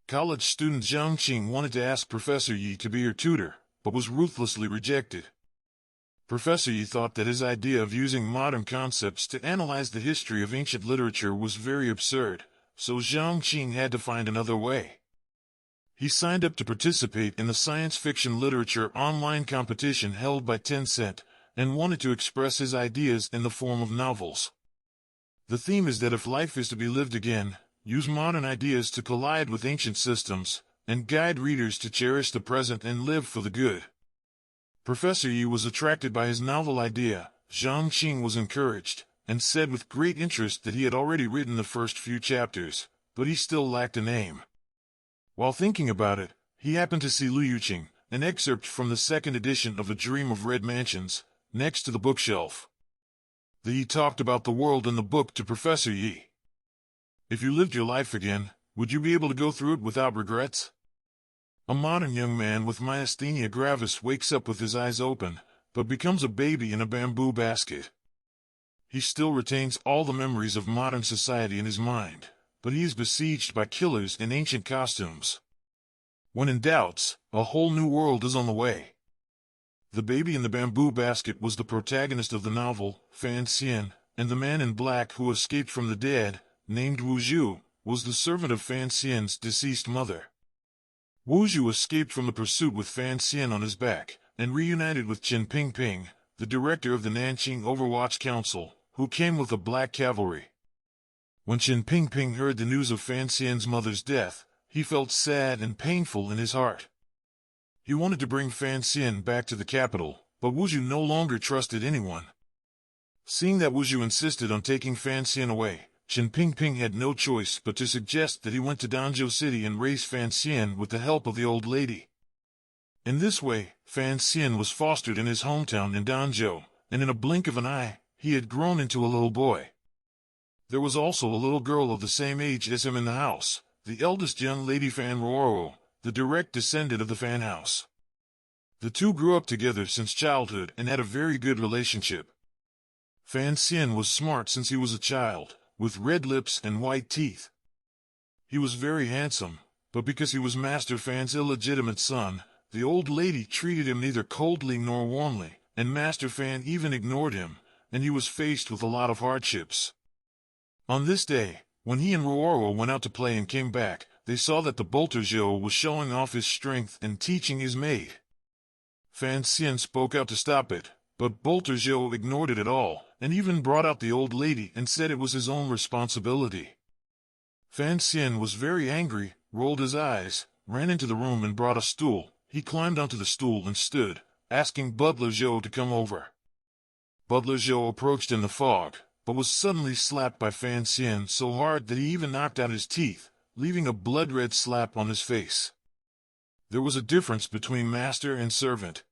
College student Zhang Qing wanted to ask Professor Yi to be her tutor, but was ruthlessly rejected. Professor Yi thought that his idea of using modern concepts to analyze the history of ancient literature was very absurd, so Zhang Qing had to find another way. He signed up to participate in the science fiction literature online competition held by Tencent, and wanted to express his ideas in the form of novels. The theme is that if life is to be lived again, use modern ideas to collide with ancient systems, and guide readers to cherish the present and live for the good. Professor Yi was attracted by his novel idea. Zhang Qing was encouraged, and said with great interest that he had already written the first few chapters, but he still lacked a name. While thinking about it, he happened to see Liu Yuqing, an excerpt from the second edition of A Dream of Red Mansions, next to the bookshelf. The Yi talked about the world in the book to Professor Yi. If you lived your life again, would you be able to go through it without regrets? A modern young man with myasthenia gravis wakes up with his eyes open, but becomes a baby in a bamboo basket. He still retains all the memories of modern society in his mind, but he is besieged by killers in ancient costumes. When in doubt, a whole new world is on the way. The baby in the bamboo basket was the protagonist of the novel, Fan Xian, and the man in black who escaped from the dead, named Wu Zhu, was the servant of Fan Xian's deceased mother. Wu Zhu escaped from the pursuit with Fan Xian on his back, and reunited with Qin Pingping, the director of the Nanqing Overwatch Council, who came with the Black Cavalry. When Qin Pingping heard the news of Fan Xian's mother's death, he felt sad and painful in his heart. He wanted to bring Fan Xian back to the capital, but Wu Zhu no longer trusted anyone. Seeing that Wu Zhu insisted on taking Fan Xian away, Qin Pingping had no choice but to suggest that he went to Danzhou City and raise Fan Xian with the help of the old lady. In this way, Fan Xian was fostered in his hometown in Danzhou, and in a blink of an eye, he had grown into a little boy. There was also a little girl of the same age as him in the house, the eldest young lady Fan Ruoro, the direct descendant of the Fan house. The two grew up together since childhood and had a very good relationship. Fan Xian was smart since he was a child, with red lips and white teeth. He was very handsome, but because he was Master Fan's illegitimate son, the old lady treated him neither coldly nor warmly, and Master Fan even ignored him, and he was faced with a lot of hardships. On this day, when he and Ruoro went out to play and came back, they saw that the bolter Zhou was showing off his strength and teaching his maid. Fan Xian spoke out to stop it, but bolter Zhou ignored it at all, and even brought out the old lady and said it was his own responsibility. Fan Xian was very angry, rolled his eyes, ran into the room and brought a stool. He climbed onto the stool and stood, asking butler Zhou to come over. Butler Zhou approached in the fog, but was suddenly slapped by Fan Xian so hard that he even knocked out his teeth, leaving a blood-red slap on his face. There was a difference between master and servant.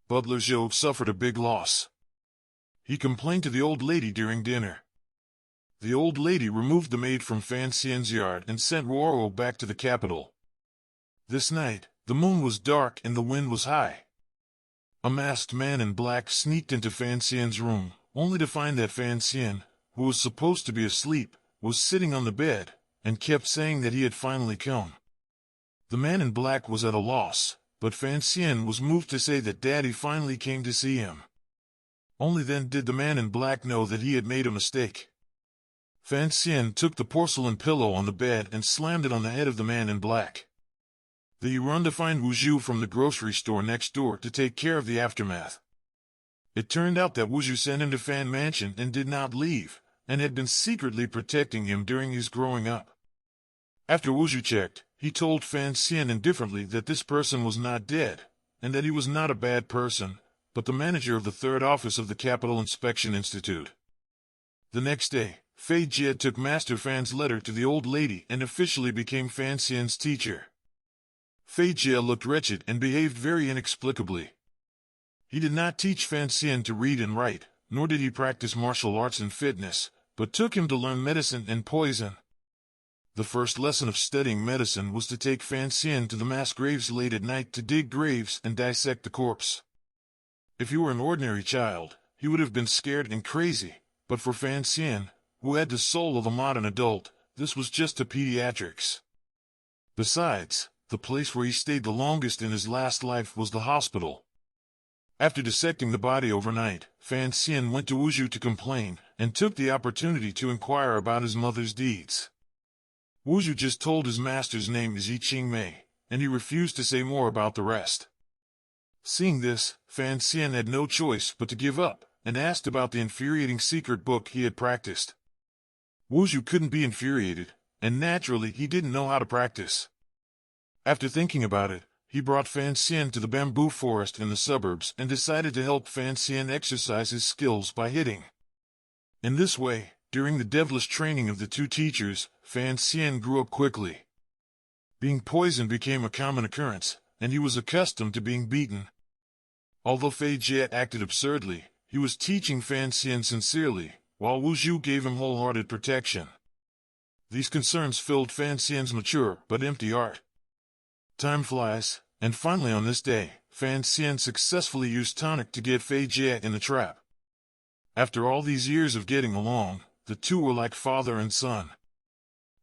Butler Zhou suffered a big loss. He complained to the old lady during dinner. The old lady removed the maid from Fan Xian's yard and sent Ruoro back to the capital. This night, the moon was dark and the wind was high. A masked man in black sneaked into Fan Xian's room, only to find that Fan Xian, who was supposed to be asleep, was sitting on the bed, and kept saying that he had finally come. The man in black was at a loss, but Fan Xian was moved to say that Daddy finally came to see him. Only then did the man in black know that he had made a mistake. Fan Xian took the porcelain pillow on the bed and slammed it on the head of the man in black. Then he ran to find Wu Zhu from the grocery store next door to take care of the aftermath. It turned out that Wu Zhu sent him to Fan Mansion and did not leave, and had been secretly protecting him during his growing up. After Wu Zhu checked, he told Fan Xian indifferently that this person was not dead, and that he was not a bad person, but the manager of the third office of the Capital Inspection Institute. The next day, Fei Jie took Master Fan's letter to the old lady and officially became Fan Xian's teacher. Fei Jie looked wretched and behaved very inexplicably. He did not teach Fan Xian to read and write, nor did he practice martial arts and fitness, but took him to learn medicine and poison. The first lesson of studying medicine was to take Fan Xian to the mass graves late at night to dig graves and dissect the corpse. If he were an ordinary child, he would have been scared and crazy, but for Fan Xian, who had the soul of a modern adult, this was just a pediatrics. Besides, the place where he stayed the longest in his last life was the hospital. After dissecting the body overnight, Fan Xian went to Wuzhu to complain, and took the opportunity to inquire about his mother's deeds. Wuzhu just told his master's name is Yi Qingmei, and he refused to say more about the rest. Seeing this, Fan Xian had no choice but to give up, and asked about the infuriating secret book he had practiced. Wuzhu couldn't be infuriated, and naturally he didn't know how to practice. After thinking about it, he brought Fan Xian to the bamboo forest in the suburbs and decided to help Fan Xian exercise his skills by hitting. In this way, during the devilish training of the two teachers, Fan Xian grew up quickly. Being poisoned became a common occurrence, and he was accustomed to being beaten. Although Fei Jie acted absurdly, he was teaching Fan Xian sincerely, while Wu Zhu gave him wholehearted protection. These concerns filled Fan Xian's mature but empty heart. Time flies, and finally on this day, Fan Xian successfully used tonic to get Fei Jie in the trap. After all these years of getting along, the two were like father and son.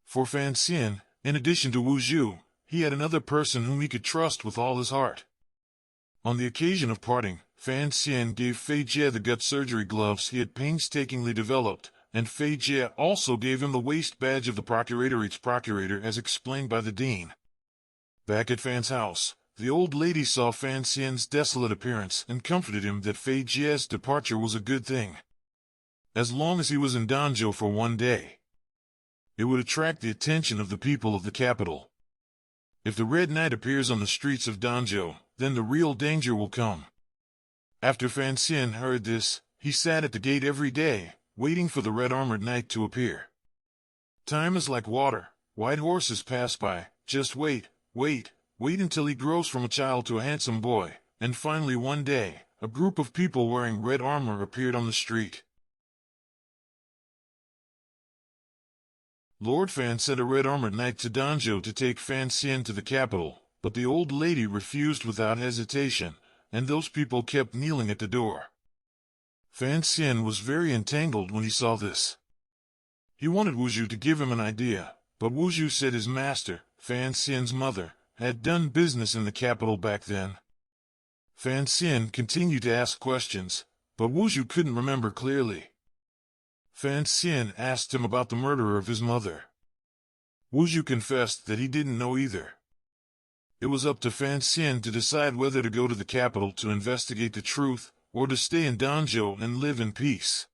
For Fan Xian, in addition to Wu Zhu, he had another person whom he could trust with all his heart. On the occasion of parting, Fan Xian gave Fei Jie the gut surgery gloves he had painstakingly developed, and Fei Jie also gave him the waist badge of the procurator's procurator as explained by the dean. Back at Fan's house, the old lady saw Fan Xian's desolate appearance and comforted him that Fei Jie's departure was a good thing. As long as he was in Danzhou for one day, it would attract the attention of the people of the capital. If the Red Knight appears on the streets of Danzhou, then the real danger will come. After Fan Xian heard this, he sat at the gate every day, waiting for the red-armored knight to appear. Time is like water, white horses pass by, just wait, wait until he grows from a child to a handsome boy, and finally one day, a group of people wearing red armor appeared on the street. Lord Fan sent a red-armored knight to Danzhou to take Fan Xian to the capital, but the old lady refused without hesitation, and those people kept kneeling at the door. Fan Xian was very entangled when he saw this. He wanted Wu Zhu to give him an idea, but Wu Zhu said his master, Fan Xian's mother, had done business in the capital back then. Fan Xian continued to ask questions, but Wu Zhu couldn't remember clearly. Fan Xian asked him about the murderer of his mother. Wu Zhu confessed that he didn't know either. It was up to Fan Xian to decide whether to go to the capital to investigate the truth, or to stay in Danzhou and live in peace.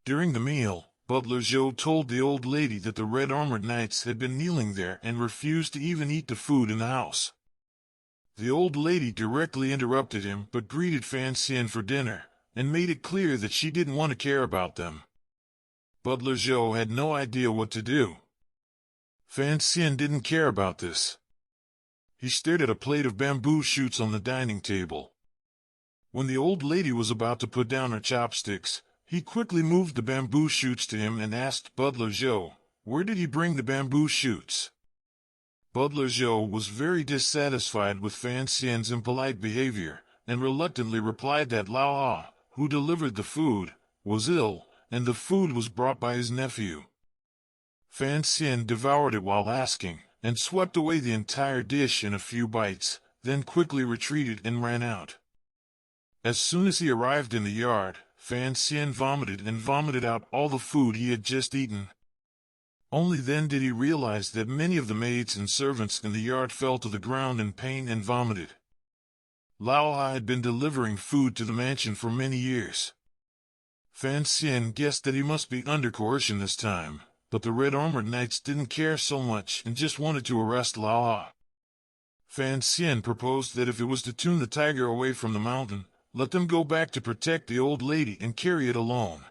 During the meal, Butler Zhou told the old lady that the red-armored knights had been kneeling there and refused to even eat the food in the house. The old lady directly interrupted him but greeted Fan Xian for dinner, and made it clear that she didn't want to care about them. Butler Zhou had no idea what to do. Fan Xian didn't care about this. He stared at a plate of bamboo shoots on the dining table. When the old lady was about to put down her chopsticks, he quickly moved the bamboo shoots to him and asked Butler Zhou, where did he bring the bamboo shoots? Butler Zhou was very dissatisfied with Fan Xian's impolite behavior, and reluctantly replied that Lao Ah, who delivered the food, was ill, and the food was brought by his nephew. Fan Xian devoured it while asking, and swept away the entire dish in a few bites, then quickly retreated and ran out. As soon as he arrived in the yard, Fan Xian vomited out all the food he had just eaten. Only then did he realize that many of the maids and servants in the yard fell to the ground in pain and vomited. Lao Ha had been delivering food to the mansion for many years. Fan Xian guessed that he must be under coercion this time, but the red-armored knights didn't care so much and just wanted to arrest Lao Ha. Fan Xian proposed that if it was to tune the tiger away from the mountain, let them go back to protect the old lady and carry it alone.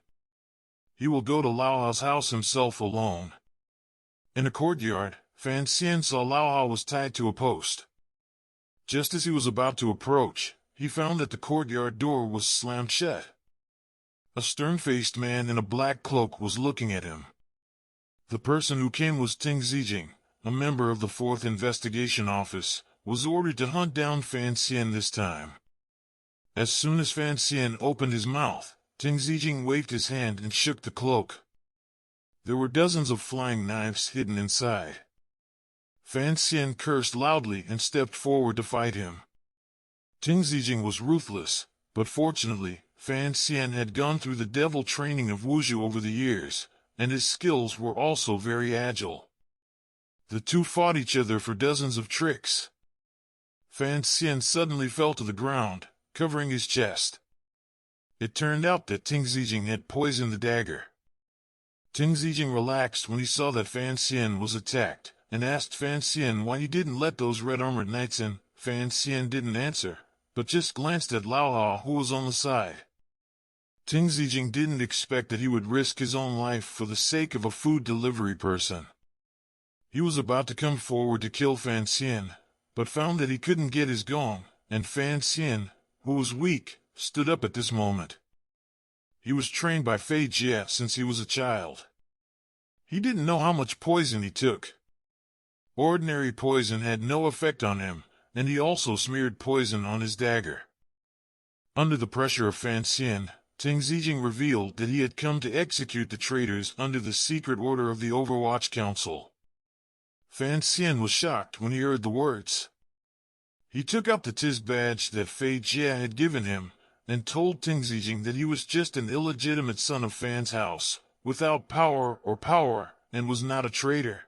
He will go to Lao Ha's house himself alone. In a courtyard, Fan Xian saw Lao Ha was tied to a post. Just as he was about to approach, he found that the courtyard door was slammed shut. A stern-faced man in a black cloak was looking at him. The person who came was Ting Zijing, a member of the 4th Investigation Office, was ordered to hunt down Fan Xian this time. As soon as Fan Xian opened his mouth, Ting Zijing waved his hand and shook the cloak. There were dozens of flying knives hidden inside. Fan Xian cursed loudly and stepped forward to fight him. Ting Zijing was ruthless, but fortunately, Fan Xian had gone through the devil training of Wuzhu over the years, and his skills were also very agile. The two fought each other for dozens of tricks. Fan Xian suddenly fell to the ground, covering his chest. It turned out that Ting Zijing had poisoned the dagger. Ting Zijing relaxed when he saw that Fan Xian was attacked, and asked Fan Xian why he didn't let those red-armored knights in. Fan Xian didn't answer, but just glanced at Lao Ha, who was on the side. Ting Zijing didn't expect that he would risk his own life for the sake of a food delivery person. He was about to come forward to kill Fan Xian, but found that he couldn't get his gong, and Fan Xian, who was weak, stood up at this moment. He was trained by Fei Jie since he was a child. He didn't know how much poison he took. Ordinary poison had no effect on him, and he also smeared poison on his dagger. Under the pressure of Fan Xian, Ting Zijing revealed that he had come to execute the traitors under the secret order of the Overwatch Council. Fan Xian was shocked when he heard the words. He took out the Tiz badge that Fei Jie had given him, and told Ting Zijing that he was just an illegitimate son of Fan's house, without power, and was not a traitor.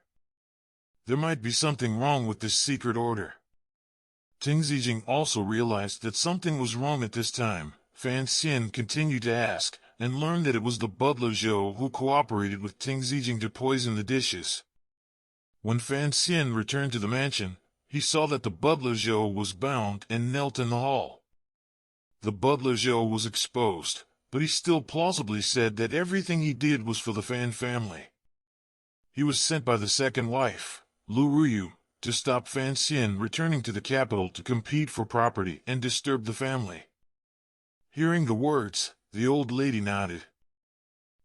There might be something wrong with this secret order. Ting Zijing also realized that something was wrong at this time. Fan Xian continued to ask, and learned that it was the butler Zhou who cooperated with Ting Zijing to poison the dishes. When Fan Xian returned to the mansion, he saw that the butler Zhou was bound and knelt in the hall. The butler Zhou was exposed, but he still plausibly said that everything he did was for the Fan family. He was sent by the second wife, Lu Ruyu, to stop Fan Xian returning to the capital to compete for property and disturb the family. Hearing the words, the old lady nodded.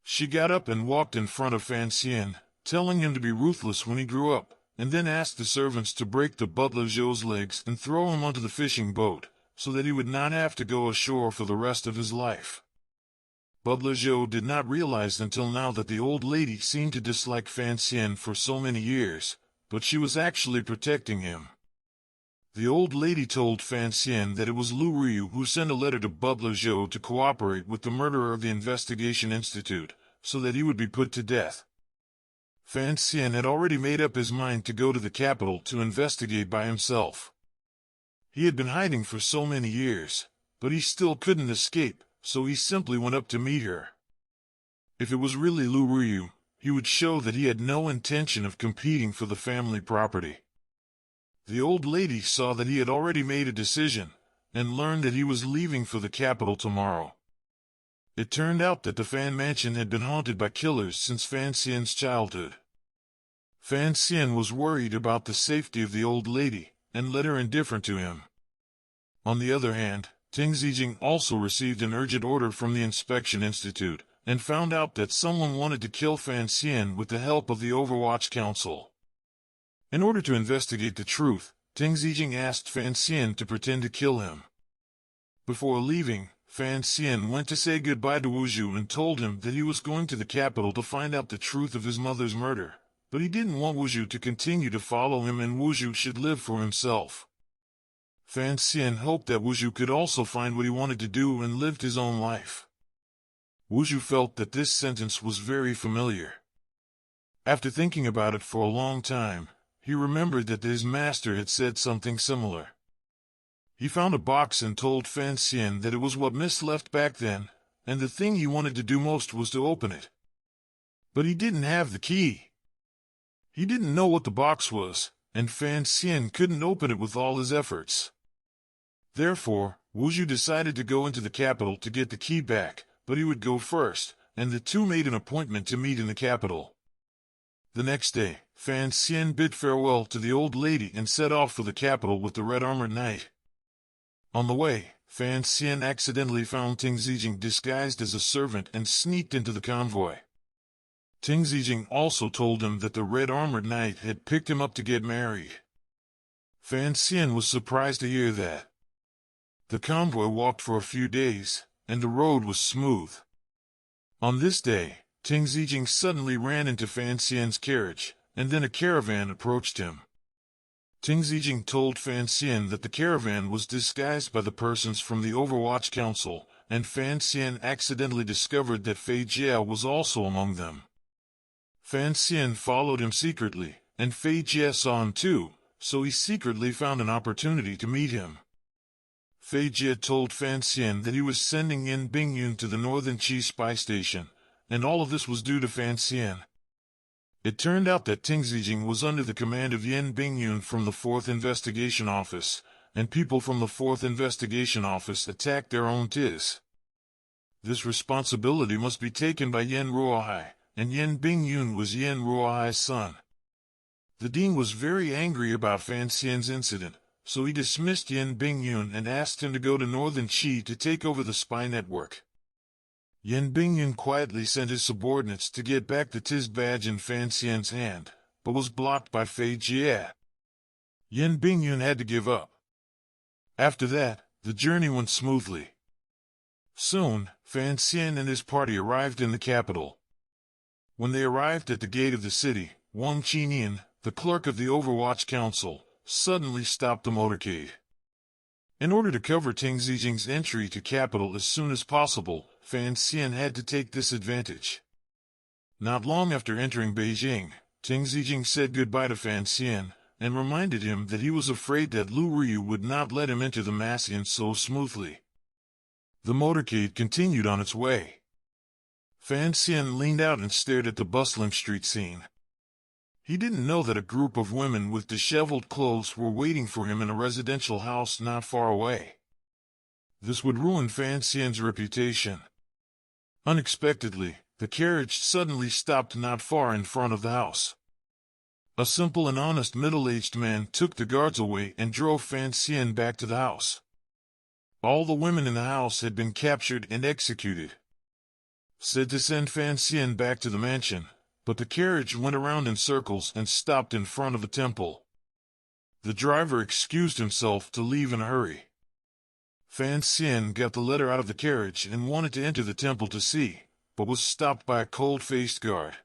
She got up and walked in front of Fan Xian, telling him to be ruthless when he grew up, and then asked the servants to break the butler Zhou's legs and throw him onto the fishing boat, so that he would not have to go ashore for the rest of his life. Butler Zhou did not realize until now that the old lady seemed to dislike Fan Xian for so many years, but she was actually protecting him. The old lady told Fan Xian that it was Lu Ruyu who sent a letter to Butler Zhou to cooperate with the murderer of the Investigation Institute, so that he would be put to death. Fan Xian had already made up his mind to go to the capital to investigate by himself. He had been hiding for so many years, but he still couldn't escape, so he simply went up to meet her. If it was really Lu Ruyu, he would show that he had no intention of competing for the family property. The old lady saw that he had already made a decision, and learned that he was leaving for the capital tomorrow. It turned out that the Fan Mansion had been haunted by killers since Fan Xian's childhood. Fan Xian was worried about the safety of the old lady, and led her indifferent to him. On the other hand, Ting Zijing also received an urgent order from the Inspection Institute, and found out that someone wanted to kill Fan Xian with the help of the Overwatch Council. In order to investigate the truth, Ting Zijing asked Fan Xian to pretend to kill him. Before leaving, Fan Xian went to say goodbye to Wuzhu and told him that he was going to the capital to find out the truth of his mother's murder, but he didn't want Wuzhu to continue to follow him and Wuzhu should live for himself. Fan Xian hoped that Wuzhu could also find what he wanted to do and lived his own life. Wuzhu felt that this sentence was very familiar. After thinking about it for a long time, he remembered that his master had said something similar. He found a box and told Fan Xian that it was what Miss left back then, and the thing he wanted to do most was to open it. But he didn't have the key. He didn't know what the box was, and Fan Xian couldn't open it with all his efforts. Therefore, Wuzhu decided to go into the capital to get the key back, but he would go first, and the two made an appointment to meet in the capital. The next day, Fan Xian bid farewell to the old lady and set off for the capital with the red-armored knight. On the way, Fan Xian accidentally found Ting Zijing disguised as a servant and sneaked into the convoy. Ting Zijing also told him that the red-armored knight had picked him up to get married. Fan Xian was surprised to hear that. The convoy walked for a few days, and the road was smooth. On this day, Ting Zijing suddenly ran into Fan Xian's carriage, and then a caravan approached him. Ting Zijing told Fan Xian that the caravan was disguised by the persons from the Overwatch Council, and Fan Xian accidentally discovered that Fei Jia was also among them. Fan Xian followed him secretly, and Fei Jia saw him too, so he secretly found an opportunity to meet him. Fei Jia told Fan Xian that he was sending Yin Bingyun to the Northern Qi spy station, and all of this was due to Fan Xian. It turned out that Ting Zijing was under the command of Yin Bingyun from the 4th Investigation Office, and people from the 4th Investigation Office attacked their own TIS. This responsibility must be taken by Yin Ruohai, and Yin Bingyun was Yin Ruohai's son. The dean was very angry about Fan Xian's incident, so he dismissed Yin Bingyun and asked him to go to Northern Qi to take over the spy network. Yin Bingyun quietly sent his subordinates to get back the TIS badge in Fan Xian's hand, but was blocked by Fei Jia. Yin Bingyun had to give up. After that, the journey went smoothly. Soon, Fan Xian and his party arrived in the capital. When they arrived at the gate of the city, Wang Qinian, the clerk of the Overwatch Council, suddenly stopped the motorcade. In order to cover Ting Zijing's entry to capital as soon as possible, Fan Xian had to take this advantage. Not long after entering Beijing, Ting Zijing said goodbye to Fan Xian, and reminded him that he was afraid that Lu Ryu would not let him enter the Massian so smoothly. The motorcade continued on its way. Fan Xian leaned out and stared at the bustling street scene. He didn't know that a group of women with disheveled clothes were waiting for him in a residential house not far away. This would ruin Fan Xian's reputation. Unexpectedly, the carriage suddenly stopped not far in front of the house. A simple and honest middle-aged man took the guards away and drove Fan Xian back to the house. All the women in the house had been captured and executed. Said to send Fan Xian back to the mansion, but the carriage went around in circles and stopped in front of the temple. The driver excused himself to leave in a hurry. Fan Xian got the letter out of the carriage and wanted to enter the temple to see, but was stopped by a cold-faced guard.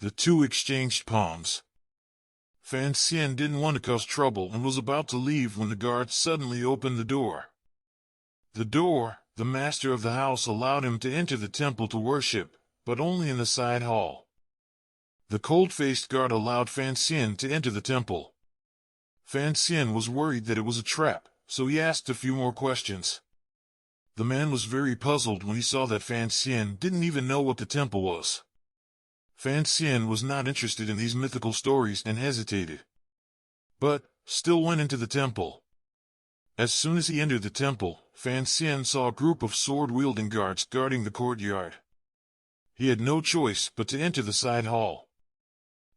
The two exchanged palms. Fan Xian didn't want to cause trouble and was about to leave when the guard suddenly opened the door. The master of the house allowed him to enter the temple to worship, but only in the side hall. The cold-faced guard allowed Fan Xian to enter the temple. Fan Xian was worried that it was a trap, so he asked a few more questions. The man was very puzzled when he saw that Fan Xian didn't even know what the temple was. Fan Xian was not interested in these mythical stories and hesitated, but still went into the temple. As soon as he entered the temple, Fan Xian saw a group of sword-wielding guards guarding the courtyard. He had no choice but to enter the side hall.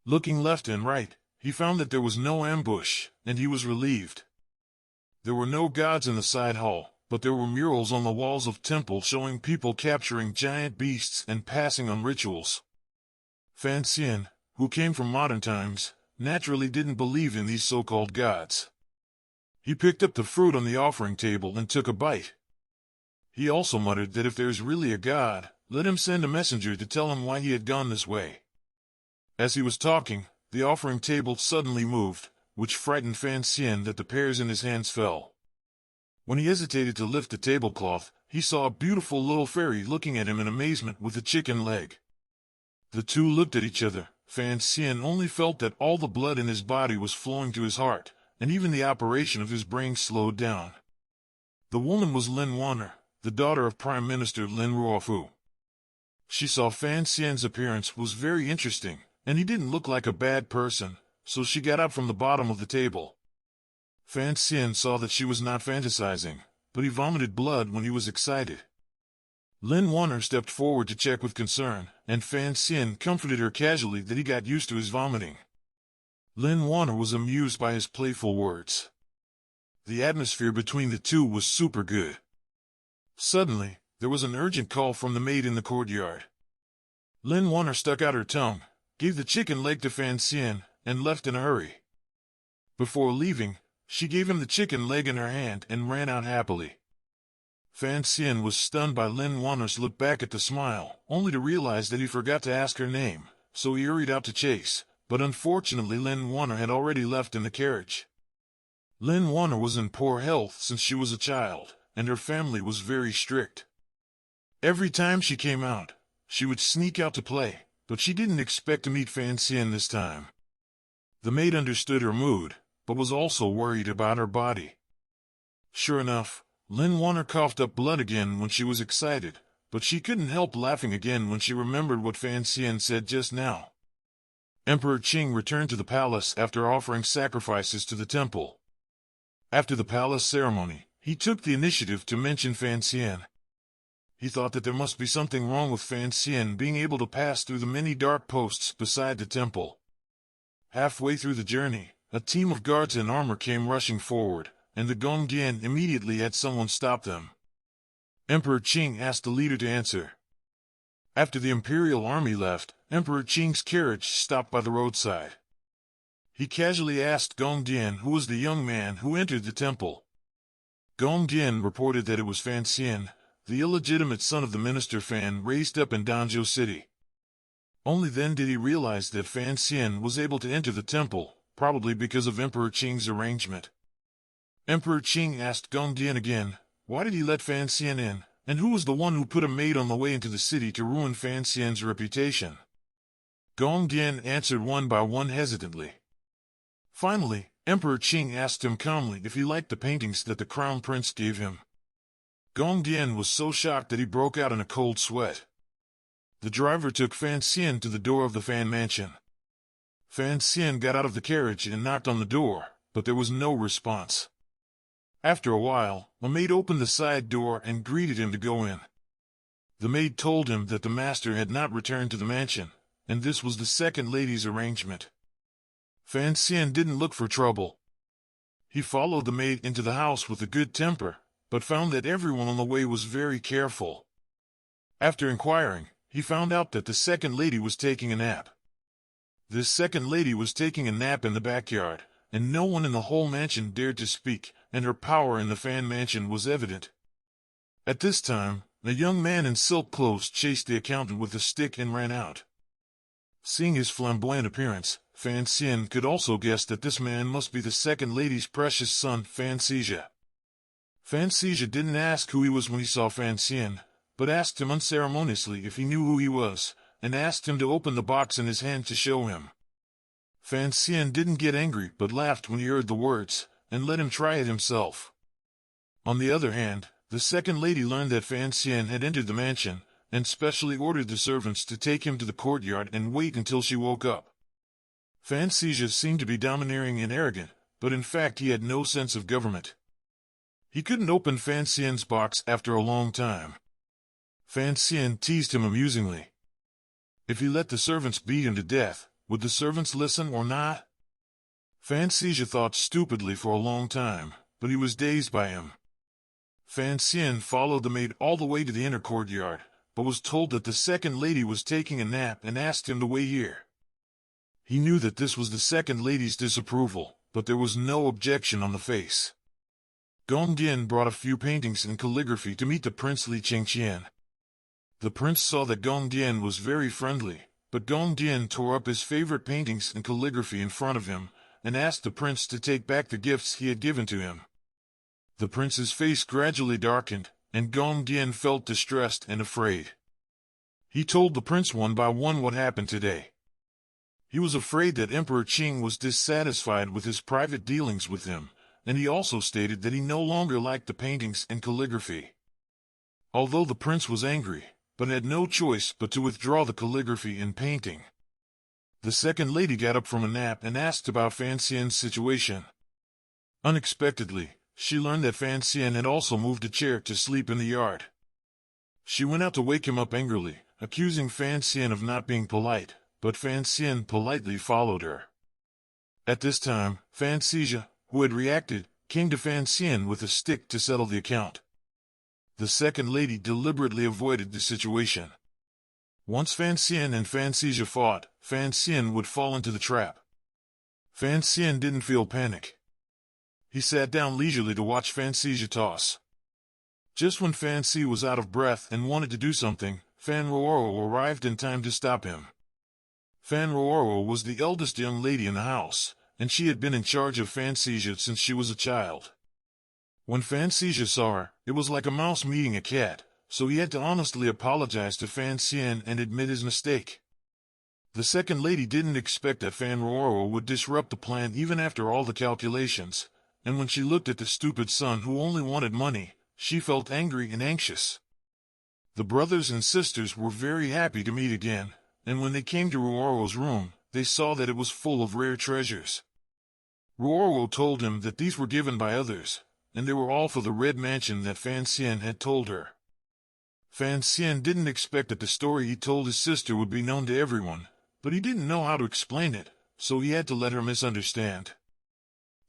Looking left and right, he found that there was no ambush, and he was relieved. There were no gods in the side hall, but there were murals on the walls of temple showing people capturing giant beasts and passing on rituals. Fan Xian, who came from modern times, naturally didn't believe in these so-called gods. He picked up the fruit on the offering table and took a bite. He also muttered that if there is really a god, let him send a messenger to tell him why he had gone this way. As he was talking, the offering table suddenly moved, which frightened Fan Xian that the pears in his hands fell. When he hesitated to lift the tablecloth, he saw a beautiful little fairy looking at him in amazement with a chicken leg. The two looked at each other. Fan Xian only felt that all the blood in his body was flowing to his heart, and even the operation of his brain slowed down. The woman was Lin Wanner, the daughter of Prime Minister Lin Ruofu. She saw Fan Xian's appearance was very interesting, and he didn't look like a bad person, so she got up from the bottom of the table. Fan Xian saw that she was not fantasizing, but he vomited blood when he was excited. Lin Wanner stepped forward to check with concern, and Fan Xian comforted her casually that he got used to his vomiting. Lin Wanner was amused by his playful words. The atmosphere between the two was super good. Suddenly, there was an urgent call from the maid in the courtyard. Lin Wanner stuck out her tongue, gave the chicken leg to Fan Xian, and left in a hurry. Before leaving, she gave him the chicken leg in her hand and ran out happily. Fan Xian was stunned by Lin Wanner's look back at the smile, only to realize that he forgot to ask her name, so he hurried out to chase, but unfortunately Lin Warner had already left in the carriage. Lin Warner was in poor health since she was a child, and her family was very strict. Every time she came out, she would sneak out to play, but she didn't expect to meet Fan Xian this time. The maid understood her mood, but was also worried about her body. Sure enough, Lin Warner coughed up blood again when she was excited, but she couldn't help laughing again when she remembered what Fan Xian said just now. Emperor Qing returned to the palace after offering sacrifices to the temple. After the palace ceremony, he took the initiative to mention Fan Xian. He thought that there must be something wrong with Fan Xian being able to pass through the many dark posts beside the temple. Halfway through the journey, a team of guards in armor came rushing forward, and the Gongdian immediately had someone stop them. Emperor Qing asked the leader to answer. After the imperial army left, Emperor Qing's carriage stopped by the roadside. He casually asked Gongdian who was the young man who entered the temple. Gongdian reported that it was Fan Xian, the illegitimate son of the minister Fan raised up in Danzhou City. Only then did he realize that Fan Xian was able to enter the temple, probably because of Emperor Qing's arrangement. Emperor Qing asked Gongdian again, why did he let Fan Xian in, and who was the one who put a maid on the way into the city to ruin Fan Xian's reputation? Gongdian answered one by one hesitantly. Finally, Emperor Qing asked him calmly if he liked the paintings that the crown prince gave him. Gongdian was so shocked that he broke out in a cold sweat. The driver took Fan Xian to the door of the Fan mansion. Fan Xian got out of the carriage and knocked on the door, but there was no response. After a while, a maid opened the side door and greeted him to go in. The maid told him that the master had not returned to the mansion, and this was the second lady's arrangement. Fan Xian didn't look for trouble. He followed the maid into the house with a good temper, but found that everyone on the way was very careful. After inquiring, he found out that the second lady was taking a nap. This second lady was taking a nap in the backyard, and no one in the whole mansion dared to speak, and her power in the Fan mansion was evident. At this time, a young man in silk clothes chased the accountant with a stick and ran out. Seeing his flamboyant appearance, Fan Xian could also guess that this man must be the second lady's precious son, Fan Xizha. Fan Xizha didn't ask who he was when he saw Fan Xian, but asked him unceremoniously if he knew who he was, and asked him to open the box in his hand to show him. Fan Xian didn't get angry but laughed when he heard the words, and let him try it himself. On the other hand, the second lady learned that Fan Xian had entered the mansion, and specially ordered the servants to take him to the courtyard and wait until she woke up. Fan Xizha seemed to be domineering and arrogant, but in fact he had no sense of government. He couldn't open Fan Xian's box after a long time. Fan Xian teased him amusingly. If he let the servants beat him to death, would the servants listen or not? Fan Xizha thought stupidly for a long time, but he was dazed by him. Fan Xian followed the maid all the way to the inner courtyard, but was told that the second lady was taking a nap and asked him to wait here. He knew that this was the second lady's disapproval, but there was no objection on the face. Gongdian brought a few paintings and calligraphy to meet the princely Chengqian. The prince saw that Gongdian was very friendly, but Gongdian tore up his favorite paintings and calligraphy in front of him, and asked the prince to take back the gifts he had given to him. The prince's face gradually darkened, and Gongdian felt distressed and afraid. He told the prince one by one what happened today. He was afraid that Emperor Qing was dissatisfied with his private dealings with him, and he also stated that he no longer liked the paintings and calligraphy. Although the prince was angry, but had no choice but to withdraw the calligraphy and painting. The second lady got up from a nap and asked about Fan Xian's situation. Unexpectedly, she learned that Fan Xian had also moved a chair to sleep in the yard. She went out to wake him up angrily, accusing Fan Xian of not being polite, but Fan Xian politely followed her. At this time, Fan Xizha, who had reacted, came to Fan Xian with a stick to settle the account. The second lady deliberately avoided the situation. Once Fan Xian and Fan Xizha fought, Fan Xian would fall into the trap. Fan Xian didn't feel panic. He sat down leisurely to watch Fan Xizha toss. Just when Fan Xi was out of breath and wanted to do something, Fan Ruoro arrived in time to stop him. Fan Ruoro was the eldest young lady in the house, and she had been in charge of Fantasia since she was a child. When Fantasia saw her, it was like a mouse meeting a cat, so he had to honestly apologize to Fan Xian and admit his mistake. The second lady didn't expect that Fan Ruoro would disrupt the plan even after all the calculations, and when she looked at the stupid son who only wanted money, she felt angry and anxious. The brothers and sisters were very happy to meet again, and when they came to Ruoro's room, they saw that it was full of rare treasures. Ruoro told him that these were given by others, and they were all for the red mansion that Fan Xian had told her. Fan Xian didn't expect that the story he told his sister would be known to everyone, but he didn't know how to explain it, so he had to let her misunderstand.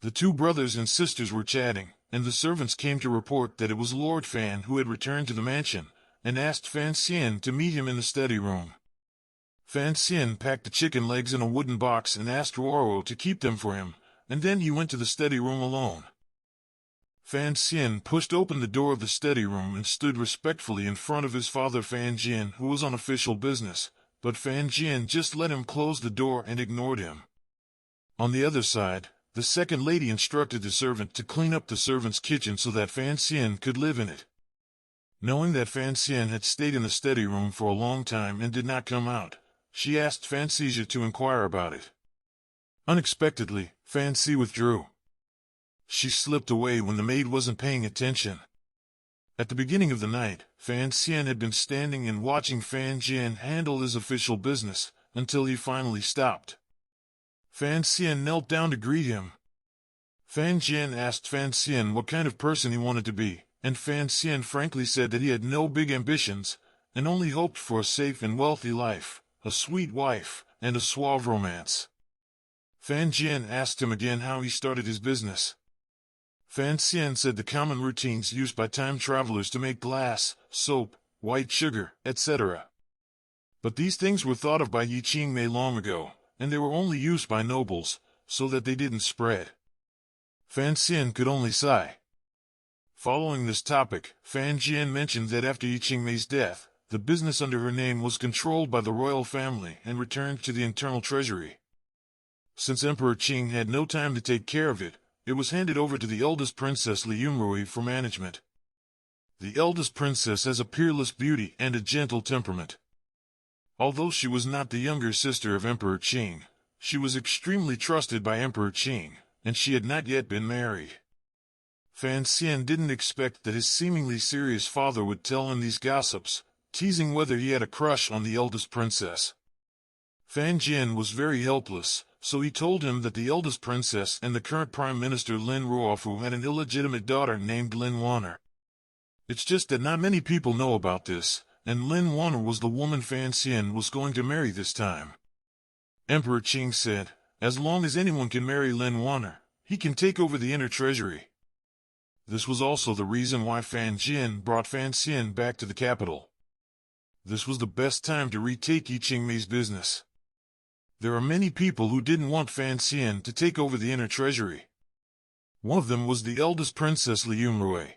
The two brothers and sisters were chatting, and the servants came to report that it was Lord Fan who had returned to the mansion, and asked Fan Xian to meet him in the study room. Fan Xian packed the chicken legs in a wooden box and asked Ruoro to keep them for him, and then he went to the study room alone. Fan Xian pushed open the door of the study room and stood respectfully in front of his father Fan Jian, who was on official business, but Fan Jian just let him close the door and ignored him. On the other side, the second lady instructed the servant to clean up the servant's kitchen so that Fan Xian could live in it. Knowing that Fan Xian had stayed in the study room for a long time and did not come out, she asked Fantasia to inquire about it. Unexpectedly, Fancy withdrew. She slipped away when the maid wasn't paying attention. At the beginning of the night, Fan Xian had been standing and watching Fan Jian handle his official business, until he finally stopped. Fan Xian knelt down to greet him. Fan Jian asked Fan Xian what kind of person he wanted to be, and Fan Xian frankly said that he had no big ambitions, and only hoped for a safe and wealthy life, a sweet wife, and a suave romance. Fan Jian asked him again how he started his business. Fan Xian said the common routines used by time travelers to make glass, soap, white sugar, etc. But these things were thought of by Yi Qingmei long ago, and they were only used by nobles, so that they didn't spread. Fan Xian could only sigh. Following this topic, Fan Jian mentioned that after Yi Qingmei's death, the business under her name was controlled by the royal family and returned to the internal treasury. Since Emperor Qing had no time to take care of it, it was handed over to the eldest princess Liumrui for management. The eldest princess has a peerless beauty and a gentle temperament. Although she was not the younger sister of Emperor Qing, she was extremely trusted by Emperor Qing, and she had not yet been married. Fan Xian didn't expect that his seemingly serious father would tell him these gossips, teasing whether he had a crush on the eldest princess. Fan Jian was very helpless, so he told him that the eldest princess and the current Prime Minister Lin Ruofu had an illegitimate daughter named Lin Wanner. It's just that not many people know about this, and Lin Wanner was the woman Fan Xian was going to marry this time. Emperor Qing said, as long as anyone can marry Lin Wanner, he can take over the inner treasury. This was also the reason why Fan Jian brought Fan Xian back to the capital. This was the best time to retake Yi Qingmei's business. There are many people who didn't want Fan Xian to take over the inner treasury. One of them was the eldest princess Liumrui.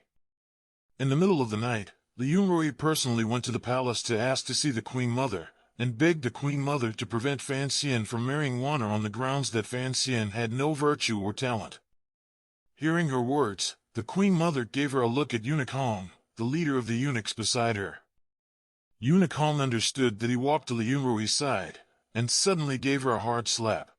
In the middle of the night, Liumrui personally went to the palace to ask to see the Queen Mother, and begged the Queen Mother to prevent Fan Xian from marrying Wanner on the grounds that Fan Xian had no virtue or talent. Hearing her words, the Queen Mother gave her a look at Eunuch Hong, the leader of the eunuchs beside her. Eunuch Hong understood that he walked to Liumrui's side, and suddenly gave her a hard slap.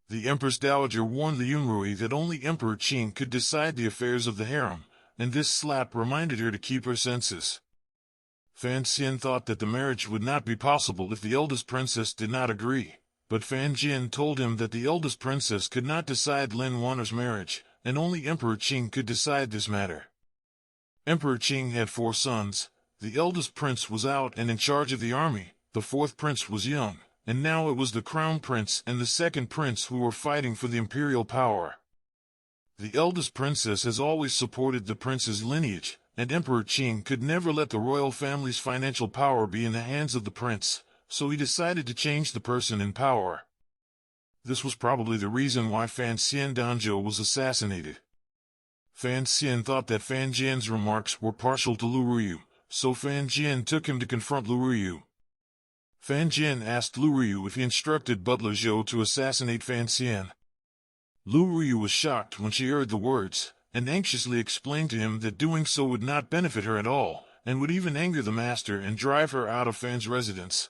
The Empress Dowager warned Liumrui that only Emperor Qing could decide the affairs of the harem, and this slap reminded her to keep her senses. Fan Xian thought that the marriage would not be possible if the eldest princess did not agree, but Fan Jian told him that the eldest princess could not decide Lin Wanner's marriage, and only Emperor Qing could decide this matter. Emperor Qing had 4 sons. The eldest prince was out and in charge of the army, the 4th prince was young, and now it was the crown prince and the 2nd prince who were fighting for the imperial power. The eldest princess has always supported the prince's lineage, and Emperor Qing could never let the royal family's financial power be in the hands of the prince, so he decided to change the person in power. This was probably the reason why Fan Xian Danzhou was assassinated. Fan Xian thought that Fan Jian's remarks were partial to Lu Ruyu, so Fan Jian took him to confront Lu Ruyu. Fan Jian asked Lu Ryu if he instructed Butler Zhou to assassinate Fan Xian. Lu Ryu was shocked when she heard the words, and anxiously explained to him that doing so would not benefit her at all, and would even anger the master and drive her out of Fan's residence.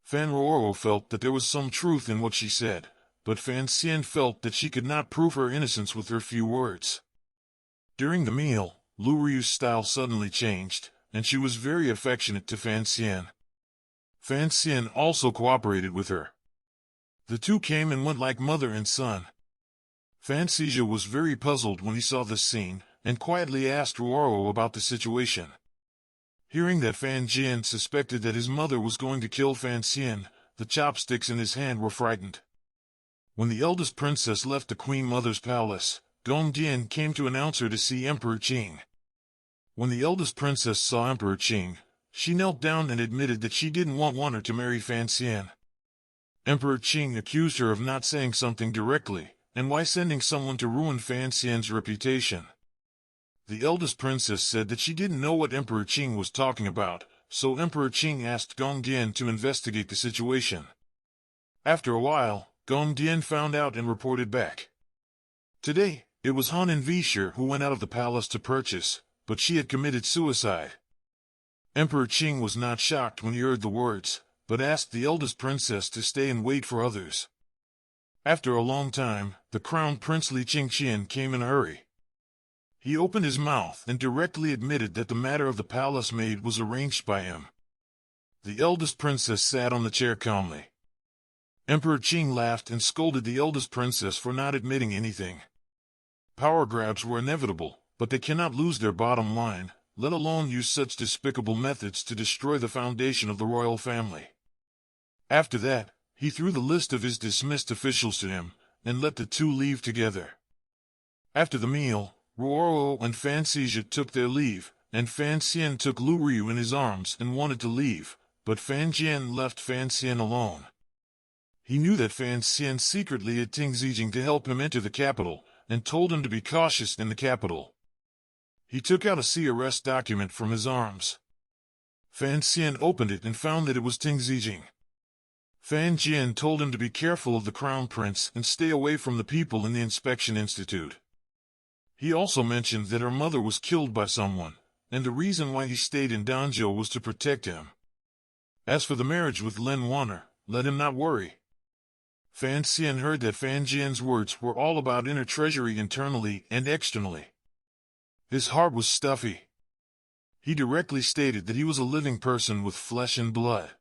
Fan Ruoro felt that there was some truth in what she said, but Fan Xian felt that she could not prove her innocence with her few words. During the meal, Lu Ryu's style suddenly changed, and she was very affectionate to Fan Xian. Fan Xian also cooperated with her. The two came and went like mother and son. Fan Xizha was very puzzled when he saw this scene, and quietly asked Ruoro about the situation. Hearing that Fan Jian suspected that his mother was going to kill Fan Xian, the chopsticks in his hand were frightened. When the eldest princess left the Queen Mother's palace, Gong Dian came to announce her to see Emperor Qing. When the eldest princess saw Emperor Qing, she knelt down and admitted that she didn't want her to marry Fan Xian. Emperor Qing accused her of not saying something directly, and why sending someone to ruin Fan Xian's reputation. The eldest princess said that she didn't know what Emperor Qing was talking about, so Emperor Qing asked Gong Dian to investigate the situation. After a while, Gong Dian found out and reported back. Today, it was Han and Visher who went out of the palace to purchase, but she had committed suicide. Emperor Qing was not shocked when he heard the words, but asked the eldest princess to stay and wait for others. After a long time, the crown prince Li Qingqian came in a hurry. He opened his mouth and directly admitted that the matter of the palace maid was arranged by him. The eldest princess sat on the chair calmly. Emperor Qing laughed and scolded the eldest princess for not admitting anything. Power grabs were inevitable, but they cannot lose their bottom line, let alone use such despicable methods to destroy the foundation of the royal family. After that, he threw the list of his dismissed officials to him, and let the two leave together. After the meal, Ruoro and Fan Xizha took their leave, and Fan Xian took Lu Ryu in his arms and wanted to leave, but Fan Jian left Fan Xian alone. He knew that Fan Xian secretly had Ting Zijing to help him enter the capital, and told him to be cautious in the capital. He took out a sea arrest document from his arms. Fan Xian opened it and found that it was Ting Zijing. Fan Jian told him to be careful of the crown prince and stay away from the people in the inspection institute. He also mentioned that her mother was killed by someone, and the reason why he stayed in Danzhou was to protect him. As for the marriage with Lin Wanner, let him not worry. Fan Xian heard that Fan Jian's words were all about inner treasury internally and externally. His heart was stuffy. He directly stated that he was a living person with flesh and blood.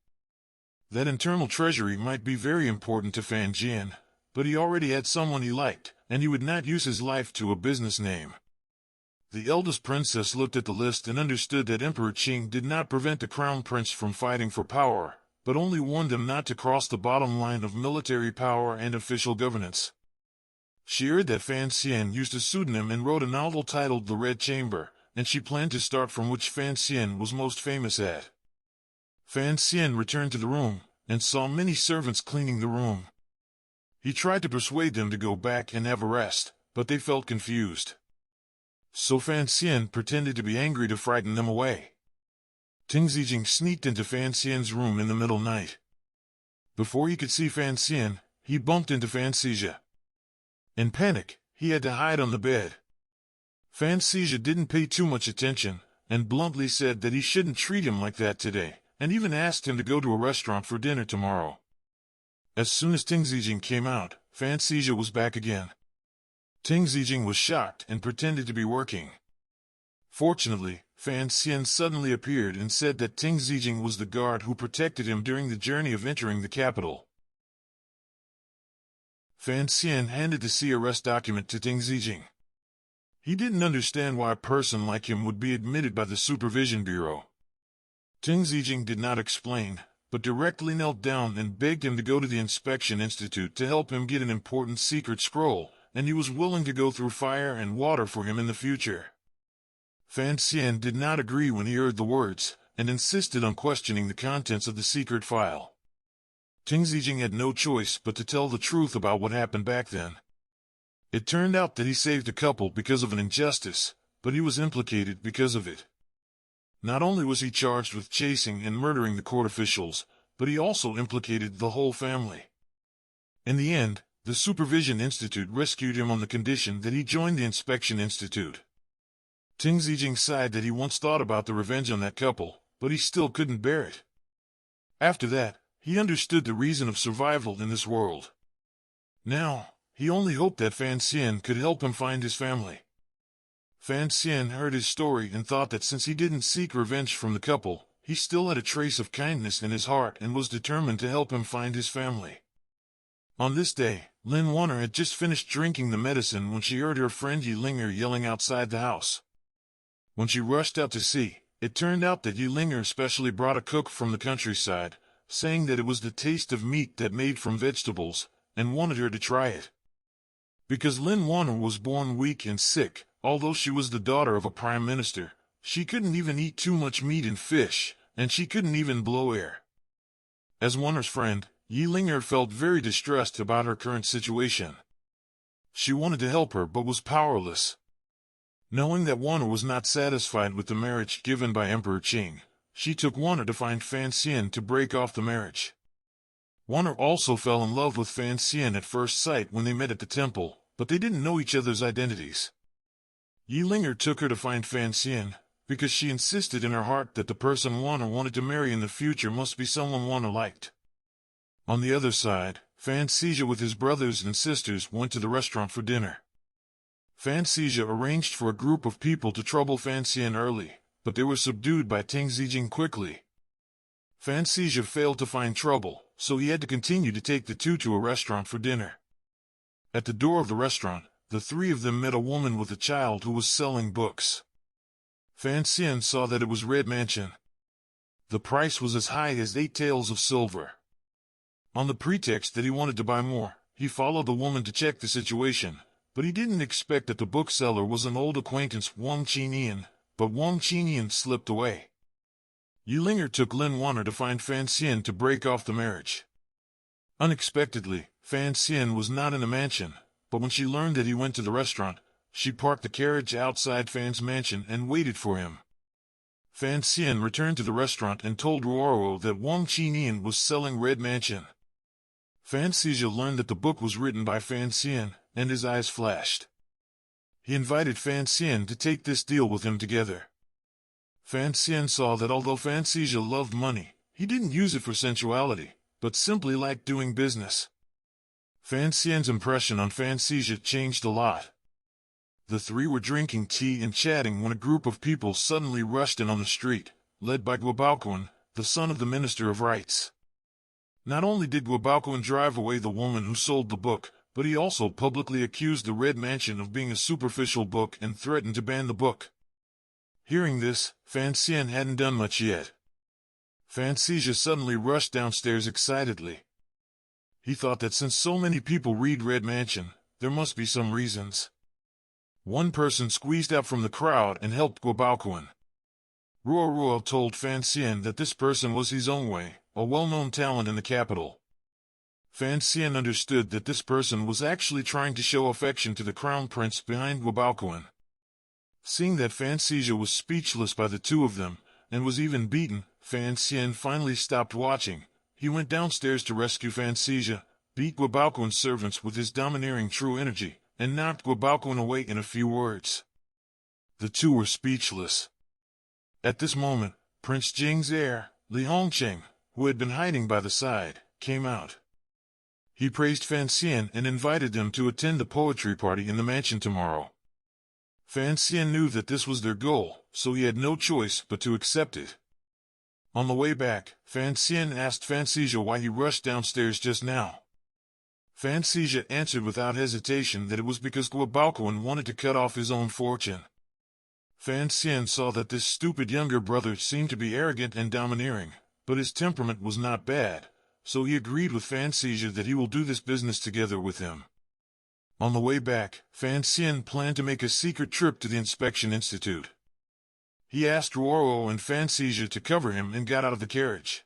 That internal treasury might be very important to Fan Jian, but he already had someone he liked, and he would not use his life to a business name. The eldest princess looked at the list and understood that Emperor Qing did not prevent the crown prince from fighting for power, but only warned him not to cross the bottom line of military power and official governance. She heard that Fan Xian used a pseudonym and wrote a novel titled The Red Chamber, and she planned to start from which Fan Xian was most famous at. Fan Xian returned to the room, and saw many servants cleaning the room. He tried to persuade them to go back and have a rest, but they felt confused. So Fan Xian pretended to be angry to frighten them away. Ting Zijing sneaked into Fan Xian's room in the middle night. Before he could see Fan Xian, he bumped into Fan Xizha. In panic, he had to hide on the bed. Fan Xizha didn't pay too much attention, and bluntly said that he shouldn't treat him like that today, and even asked him to go to a restaurant for dinner tomorrow. As soon as Ting Zijing came out, Fan Xizha was back again. Ting Zijing was shocked and pretended to be working. Fortunately, Fan Xian suddenly appeared and said that Ting Zijing was the guard who protected him during the journey of entering the capital. Fan Xian handed the sea arrest document to Ting Zijing. He didn't understand why a person like him would be admitted by the Supervision Bureau. Ting Zijing did not explain, but directly knelt down and begged him to go to the Inspection Institute to help him get an important secret scroll, and he was willing to go through fire and water for him in the future. Fan Xian did not agree when he heard the words, and insisted on questioning the contents of the secret file. Ting Zijing had no choice but to tell the truth about what happened back then. It turned out that he saved a couple because of an injustice, but he was implicated because of it. Not only was he charged with chasing and murdering the court officials, but he also implicated the whole family. In the end, the Supervision Institute rescued him on the condition that he joined the Inspection Institute. Ting Zijing sighed that he once thought about the revenge on that couple, but he still couldn't bear it. After that, he understood the reason of survival in this world. Now, he only hoped that Fan Xian could help him find his family. Fan Xian heard his story and thought that since he didn't seek revenge from the couple, he still had a trace of kindness in his heart and was determined to help him find his family. On this day, Lin Warner had just finished drinking the medicine when she heard her friend Yilinger yelling outside the house. When she rushed out to see, it turned out that Yilinger specially brought a cook from the countryside, saying that it was the taste of meat that made from vegetables, and wanted her to try it. Because Lin Warner was born weak and sick, although she was the daughter of a prime minister, she couldn't even eat too much meat and fish, and she couldn't even blow air. As Warner's friend, Yilinger felt very distressed about her current situation. She wanted to help her but was powerless. Knowing that Warner was not satisfied with the marriage given by Emperor Qing, she took Warner to find Fan Xian to break off the marriage. Warner also fell in love with Fan Xian at first sight when they met at the temple, but they didn't know each other's identities. Yilinger took her to find Fan Xian, because she insisted in her heart that the person Warner wanted to marry in the future must be someone Warner liked. On the other side, Fan Xizha with his brothers and sisters went to the restaurant for dinner. Fan Xizha arranged for a group of people to trouble Fan Xian early, but they were subdued by Ting Zijing quickly. Fan Xizha failed to find trouble, so he had to continue to take the two to a restaurant for dinner. At the door of the restaurant, the three of them met a woman with a child who was selling books. Fan Xian saw that it was Red Mansion. The price was as high as 8 taels of silver. On the pretext that he wanted to buy more, he followed the woman to check the situation, but he didn't expect that the bookseller was an old acquaintance, Wang Qinian, but Wang Qinian slipped away. Yilinger took Lin Warner to find Fan Xian to break off the marriage. Unexpectedly, Fan Xian was not in the mansion, but when she learned that he went to the restaurant, she parked the carriage outside Fan's mansion and waited for him. Fan Xian returned to the restaurant and told Ruoro that Wang Qinian was selling Red Mansion. Fan Xizha learned that the book was written by Fan Xian, and his eyes flashed. He invited Fan Xian to take this deal with him together. Fan Xian saw that although Fan Xizha loved money, he didn't use it for sensuality, but simply liked doing business. Fan Xian's impression on Fan Xizha changed a lot. The three were drinking tea and chatting when a group of people suddenly rushed in on the street, led by Guobaoquan, the son of the Minister of Rights. Not only did Guobaoquan drive away the woman who sold the book, but he also publicly accused the Red Mansion of being a superficial book and threatened to ban the book. Hearing this, Fan Xian hadn't done much yet. Fan Xizha suddenly rushed downstairs excitedly. He thought that since so many people read Red Mansion, there must be some reasons. One person squeezed out from the crowd and helped Guobaoquan. Ruo told Fan Xian that this person was his own way, a well-known talent in the capital. Fan Xian understood that this person was actually trying to show affection to the crown prince behind Guobaoquan. Seeing that Fan Xizha was speechless by the two of them, and was even beaten, Fan Xian finally stopped watching. He went downstairs to rescue Fan Xizha, beat Guobaoquan's servants with his domineering true energy, and knocked Guobaoquan away in a few words. The two were speechless. At this moment, Prince Jing's heir, Li Hongcheng, who had been hiding by the side, came out. He praised Fan Xian and invited them to attend the poetry party in the mansion tomorrow. Fan Xian knew that this was their goal, so he had no choice but to accept it. On the way back, Fan Xian asked Fan Xizha why he rushed downstairs just now. Fan Xizha answered without hesitation that it was because Guobaoquan wanted to cut off his own fortune. Fan Xian saw that this stupid younger brother seemed to be arrogant and domineering, but his temperament was not bad, so he agreed with Fan Xizha that he will do this business together with him. On the way back, Fan Xian planned to make a secret trip to the Inspection Institute. He asked Ruoro and Fan Xizha to cover him and got out of the carriage.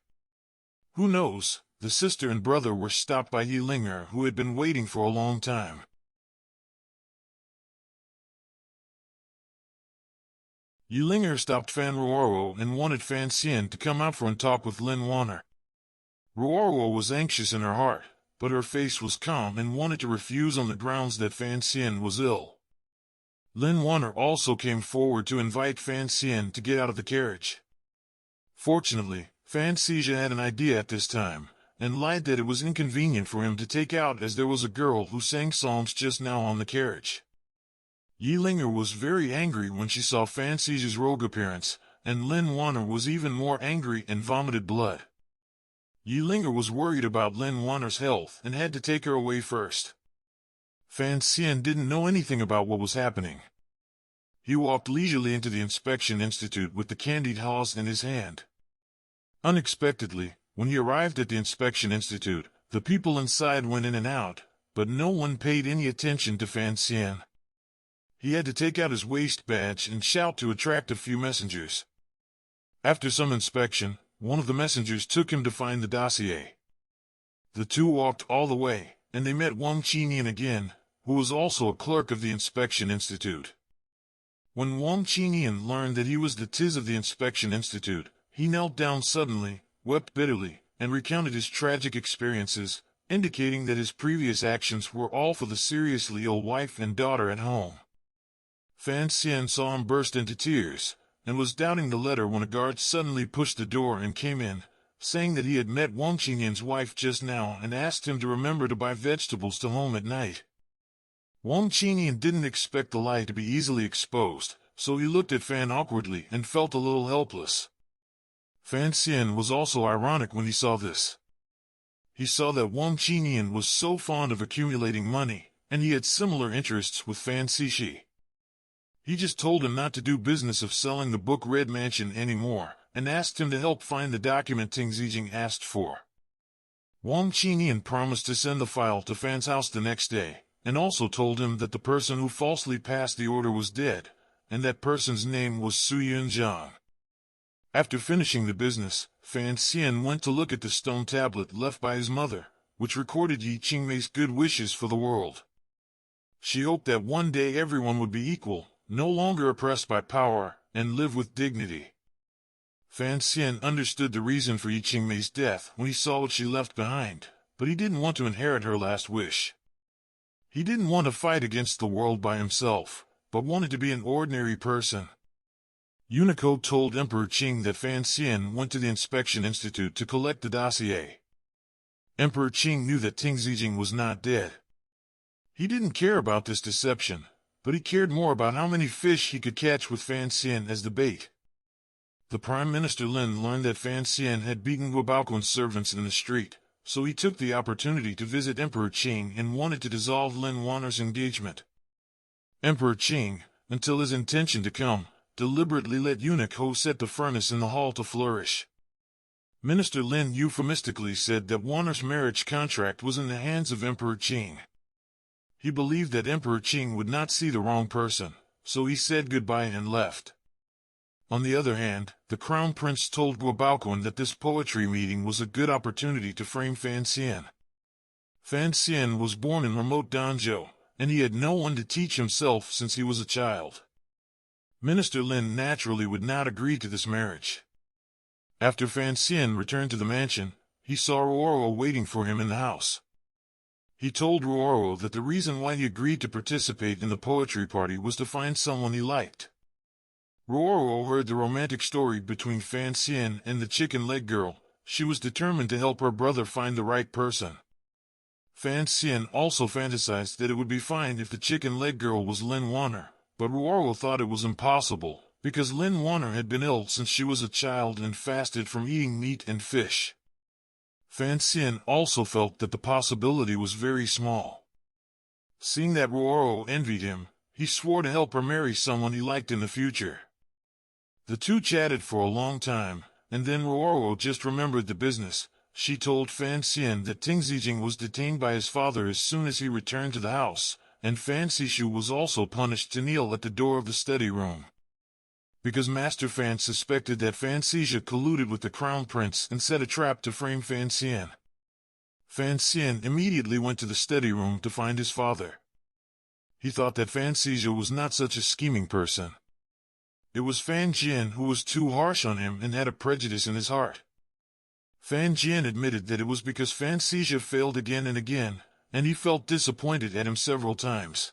Who knows, the sister and brother were stopped by Yilinger, who had been waiting for a long time. Yilinger stopped Fan Ruoro and wanted Fan Xian to come out for a talk with Lin Warner. Ruoro was anxious in her heart, but her face was calm and wanted to refuse on the grounds that Fan Xian was ill. Lin Warner also came forward to invite Fan Xian to get out of the carriage. Fortunately, Fan Xian had an idea at this time, and lied that it was inconvenient for him to take out as there was a girl who sang psalms just now on the carriage. Yi Linger was very angry when she saw Fan Xian's rogue appearance, and Lin Warner was even more angry and vomited blood. Yi Linger was worried about Lin Warner's health and had to take her away first. Fan Xian didn't know anything about what was happening. He walked leisurely into the inspection institute with the candied hawes in his hand. Unexpectedly, when he arrived at the inspection institute, the people inside went in and out, but no one paid any attention to Fan Xian. He had to take out his waist badge and shout to attract a few messengers. After some inspection, one of the messengers took him to find the dossier. The two walked all the way, and they met Wang Qinian again, who was also a clerk of the inspection institute. When Wang Qinian learned that he was the tiz of the inspection institute, he knelt down suddenly, wept bitterly, and recounted his tragic experiences, indicating that his previous actions were all for the seriously ill wife and daughter at home. Fan Xian saw him burst into tears, and was doubting the letter when a guard suddenly pushed the door and came in, saying that he had met Wang Qinian's wife just now and asked him to remember to buy vegetables to home at night. Wang Qinian didn't expect the lie to be easily exposed, so he looked at Fan awkwardly and felt a little helpless. Fan Xian was also ironic when he saw this. He saw that Wang Qinian was so fond of accumulating money, and he had similar interests with Fan Cixi. He just told him not to do business of selling the book Red Mansion anymore, and asked him to help find the document Ting Zijing asked for. Wang Qinian promised to send the file to Fan's house the next day, and also told him that the person who falsely passed the order was dead, and that person's name was Su Yunjiang. After finishing the business, Fan Xian went to look at the stone tablet left by his mother, which recorded Yi Qingmei's good wishes for the world. She hoped that one day everyone would be equal, no longer oppressed by power, and live with dignity. Fan Xian understood the reason for Yi Qingmei's death when he saw what she left behind, but he didn't want to inherit her last wish. He didn't want to fight against the world by himself, but wanted to be an ordinary person. Unico told Emperor Qing that Fan Xian went to the Inspection Institute to collect the dossier. Emperor Qing knew that Ting Zijing was not dead. He didn't care about this deception, but he cared more about how many fish he could catch with Fan Xian as the bait. The Prime Minister Lin learned that Fan Xian had beaten Guobaoquan's servants in the street, so he took the opportunity to visit Emperor Qing and wanted to dissolve Lin Warner's engagement. Emperor Qing, until his intention to come, deliberately let Unico set the furnace in the hall to flourish. Minister Lin euphemistically said that Warner's marriage contract was in the hands of Emperor Qing. He believed that Emperor Qing would not see the wrong person, so he said goodbye and left. On the other hand, the Crown Prince told Guobaoquan that this poetry meeting was a good opportunity to frame Fan Xian. Fan Xian was born in remote Danzhou, and he had no one to teach himself since he was a child. Minister Lin naturally would not agree to this marriage. After Fan Xian returned to the mansion, he saw Ruoro waiting for him in the house. He told Ruoro that the reason why he agreed to participate in the poetry party was to find someone he liked. Ruoro heard the romantic story between Fan Xian and the chicken leg girl. She was determined to help her brother find the right person. Fan Xian also fantasized that it would be fine if the chicken leg girl was Lin Warner, but Ruoro thought it was impossible, because Lin Warner had been ill since she was a child and fasted from eating meat and fish. Fan Xian also felt that the possibility was very small. Seeing that Ruoro envied him, he swore to help her marry someone he liked in the future. The two chatted for a long time, and then Ruoro just remembered the business. She told Fan Xian that Ting Zijing was detained by his father as soon as he returned to the house, and Fan Xishu was also punished to kneel at the door of the study room. Because Master Fan suspected that Fan Xishu colluded with the Crown Prince and set a trap to frame Fan Xian. Fan Xian immediately went to the study room to find his father. He thought that Fan Xishu was not such a scheming person. It was Fan Jian who was too harsh on him and had a prejudice in his heart. Fan Jian admitted that it was because Fan Xizha failed again and again, and he felt disappointed at him several times.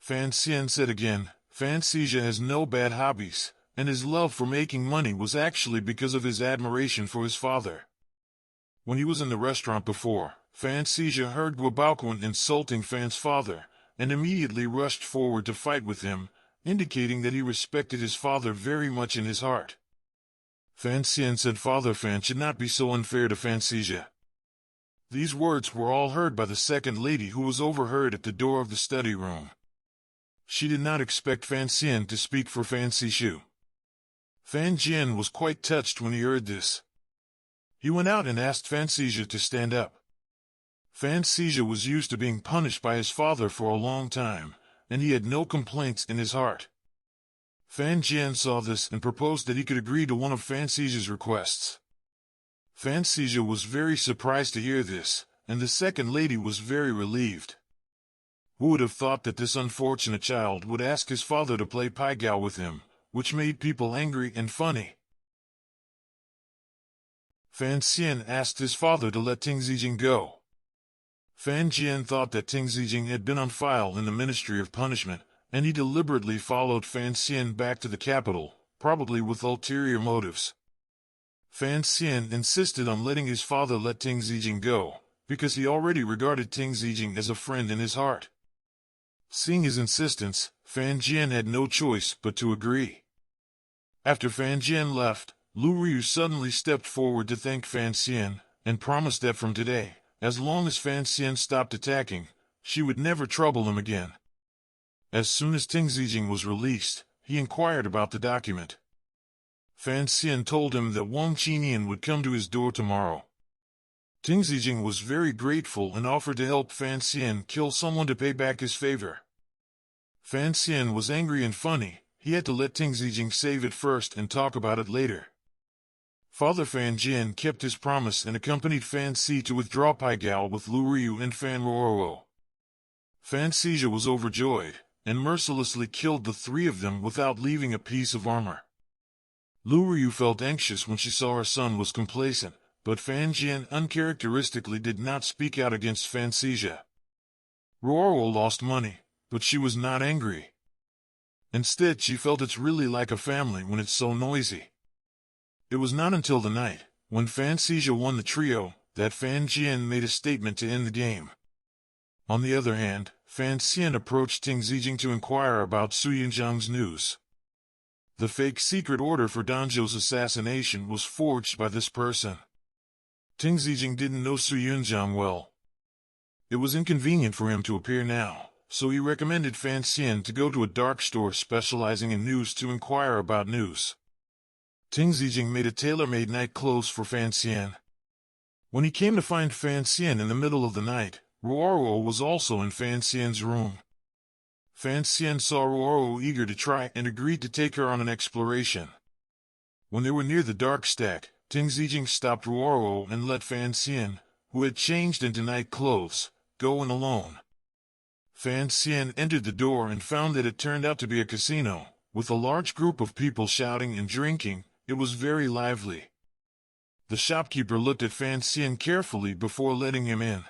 Fan Xian said again, Fan Xizha has no bad hobbies, and his love for making money was actually because of his admiration for his father. When he was in the restaurant before, Fan Xizha heard Guo Baoquan insulting Fan's father, and immediately rushed forward to fight with him, indicating that he respected his father very much in his heart. Fan Xian said Father Fan should not be so unfair to Fan Xizha. These words were all heard by the second lady, who was overheard at the door of the study room. She did not expect Fan Xian to speak for Fan Xishu. Fan Jian was quite touched when he heard this. He went out and asked Fan Xizha to stand up. Fan Xizha was used to being punished by his father for a long time, and he had no complaints in his heart. Fan Jian saw this and proposed that he could agree to one of Fan Xizha's requests. Fan Xizha was very surprised to hear this, and the second lady was very relieved. Who would have thought that this unfortunate child would ask his father to play Pai Gao with him, which made people angry and funny. Fan Xian asked his father to let Ting Zijing go. Fan Jian thought that Ting Zijing had been on file in the Ministry of Punishment, and he deliberately followed Fan Xian back to the capital, probably with ulterior motives. Fan Xian insisted on letting his father let Ting Zijing go, because he already regarded Ting Zijing as a friend in his heart. Seeing his insistence, Fan Jian had no choice but to agree. After Fan Jian left, Lu Ryu suddenly stepped forward to thank Fan Xian, and promised that from today, as long as Fan Xian stopped attacking, she would never trouble him again. As soon as Ting Zijing was released, he inquired about the document. Fan Xian told him that Wang Qinian would come to his door tomorrow. Ting Zijing was very grateful and offered to help Fan Xian kill someone to pay back his favor. Fan Xian was angry and funny. He had to let Ting Zijing save it first and talk about it later. Father Fan Jian kept his promise and accompanied Fan Si to withdraw Pai Gao with Lu Ryu and Fan Ruoruo. Fan Xizha was overjoyed, and mercilessly killed the three of them without leaving a piece of armor. Lu Ryu felt anxious when she saw her son was complacent, but Fan Jian uncharacteristically did not speak out against Fan Xizha. Ruoruo lost money, but she was not angry. Instead, she felt it's really like a family when it's so noisy. It was not until the night, when Fan Xizha won the trio, that Fan Jian made a statement to end the game. On the other hand, Fan Xian approached Ting Zijing to inquire about Su Yunjiang's news. The fake secret order for Danzhou's assassination was forged by this person. Ting Zijing didn't know Su Yunjiang well. It was inconvenient for him to appear now, so he recommended Fan Xian to go to a dark store specializing in news to inquire about news. Ting Zijing made a tailor-made night clothes for Fan Xian. When he came to find Fan Xian in the middle of the night, Ruoruo was also in Fan Xian's room. Fan Xian saw Ruoruo eager to try and agreed to take her on an exploration. When they were near the dark stack, Ting Zijing stopped Ruoruo and let Fan Xian, who had changed into night clothes, go in alone. Fan Xian entered the door and found that it turned out to be a casino, with a large group of people shouting and drinking. It was very lively. The shopkeeper looked at Fan Xian carefully before letting him in.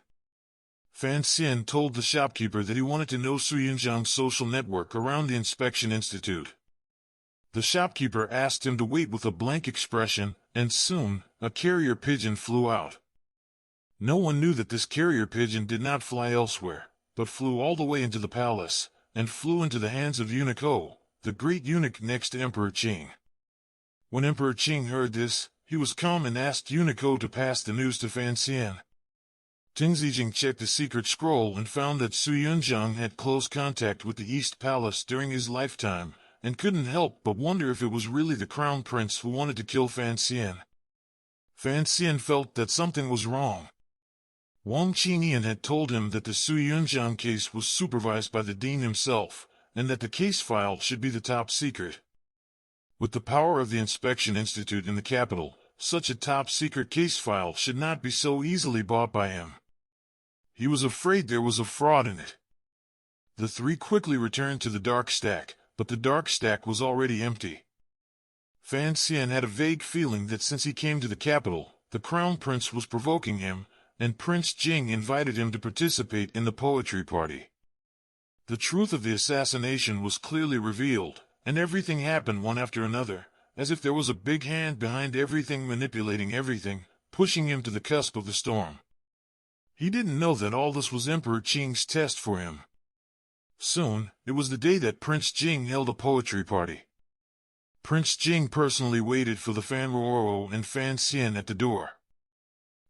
Fan Xian told the shopkeeper that he wanted to know Su Yunjiang's social network around the Inspection Institute. The shopkeeper asked him to wait with a blank expression, and soon, a carrier pigeon flew out. No one knew that this carrier pigeon did not fly elsewhere, but flew all the way into the palace, and flew into the hands of Eunuch Ho, the great eunuch next to Emperor Qing. When Emperor Qing heard this, he was calm and asked Eunuch Ho to pass the news to Fan Xian. Ting Zijing checked the secret scroll and found that Su Yunjiang had close contact with the East Palace during his lifetime, and couldn't help but wonder if it was really the Crown Prince who wanted to kill Fan Xian. Fan Xian felt that something was wrong. Wang Qinian had told him that the Su Yunjiang case was supervised by the dean himself, and that the case file should be the top secret. With the power of the Inspection Institute in the capital, such a top-secret case file should not be so easily bought by him. He was afraid there was a fraud in it. The three quickly returned to the dark stack, but the dark stack was already empty. Fan Xian had a vague feeling that since he came to the capital, The crown prince was provoking him, and Prince Jing invited him to participate in the poetry party. The truth of the assassination was clearly revealed, and everything happened one after another, as if there was a big hand behind everything manipulating everything, pushing him to the cusp of the storm. He didn't know that all this was Emperor Qing's test for him. Soon, it was the day that Prince Jing held a poetry party. Prince Jing personally waited for the Fan Roro and Fan Xian at the door.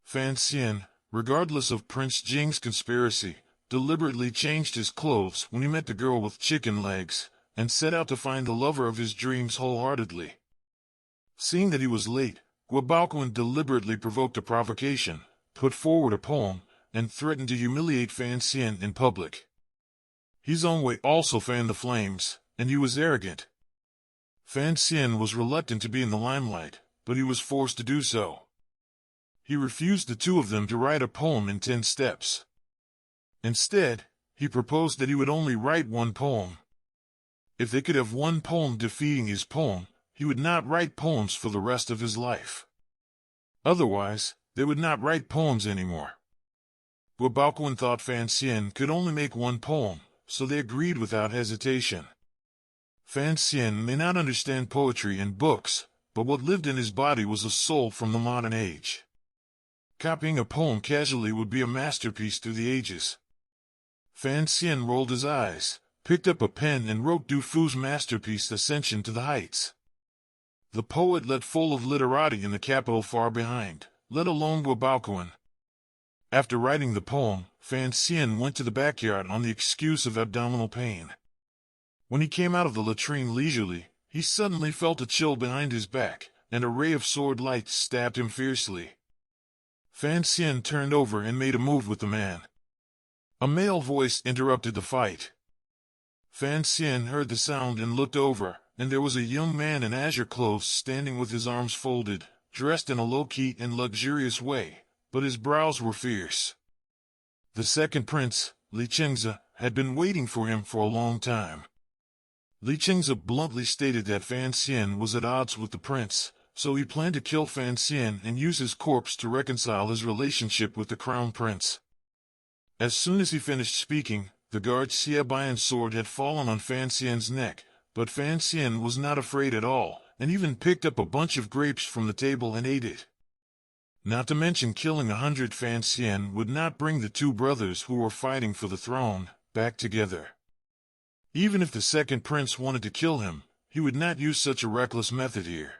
Fan Xian, regardless of Prince Jing's conspiracy, deliberately changed his clothes when he met the girl with chicken legs, and set out to find the lover of his dreams wholeheartedly. Seeing that he was late, Guabaoquan deliberately provoked a provocation, put forward a poem, and threatened to humiliate Fan Xian in public. His own way also fanned the flames, and he was arrogant. Fan Xian was reluctant to be in the limelight, but he was forced to do so. He refused the two of them to write a poem in 10 steps. Instead, he proposed that he would only write one poem. If they could have one poem defeating his poem, he would not write poems for the rest of his life. Otherwise, they would not write poems anymore. Guabaoquan thought Fan Xian could only make one poem, so they agreed without hesitation. Fan Xian may not understand poetry and books, but what lived in his body was a soul from the modern age. Copying a poem casually would be a masterpiece through the ages. Fan Xian rolled his eyes, picked up a pen and wrote Du Fu's masterpiece Ascension to the Heights. The poet left full of literati in the capital far behind, let alone Guabaoquan. After writing the poem, Fan Xian went to the backyard on the excuse of abdominal pain. When he came out of the latrine leisurely, he suddenly felt a chill behind his back, and a ray of sword light stabbed him fiercely. Fan Xian turned over and made a move with the man. A male voice interrupted the fight. Fan Xian heard the sound and looked over, and there was a young man in azure clothes standing with his arms folded, dressed in a low-key and luxurious way, but his brows were fierce. The second prince, Li Chengzi, had been waiting for him for a long time. Li Chengzi bluntly stated that Fan Xian was at odds with the prince, so he planned to kill Fan Xian and use his corpse to reconcile his relationship with the crown prince. As soon as he finished speaking, the guard Xie Baian's sword had fallen on Fan Xian's neck, but Fan Xian was not afraid at all, and even picked up a bunch of grapes from the table and ate it. Not to mention killing 100 Fan Xian would not bring the two brothers who were fighting for the throne back together. Even if the second prince wanted to kill him, he would not use such a reckless method here.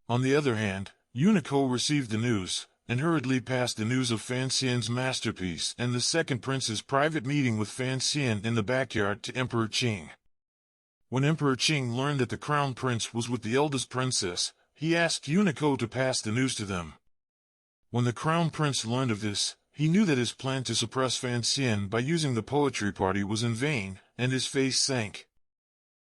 On the other hand, Unico received the news, and hurriedly passed the news of Fan Xian's masterpiece and the second prince's private meeting with Fan Xian in the backyard to Emperor Qing. When Emperor Qing learned that the crown prince was with the eldest princess, he asked Unico to pass the news to them. When the crown prince learned of this, he knew that his plan to suppress Fan Xian by using the poetry party was in vain, and his face sank.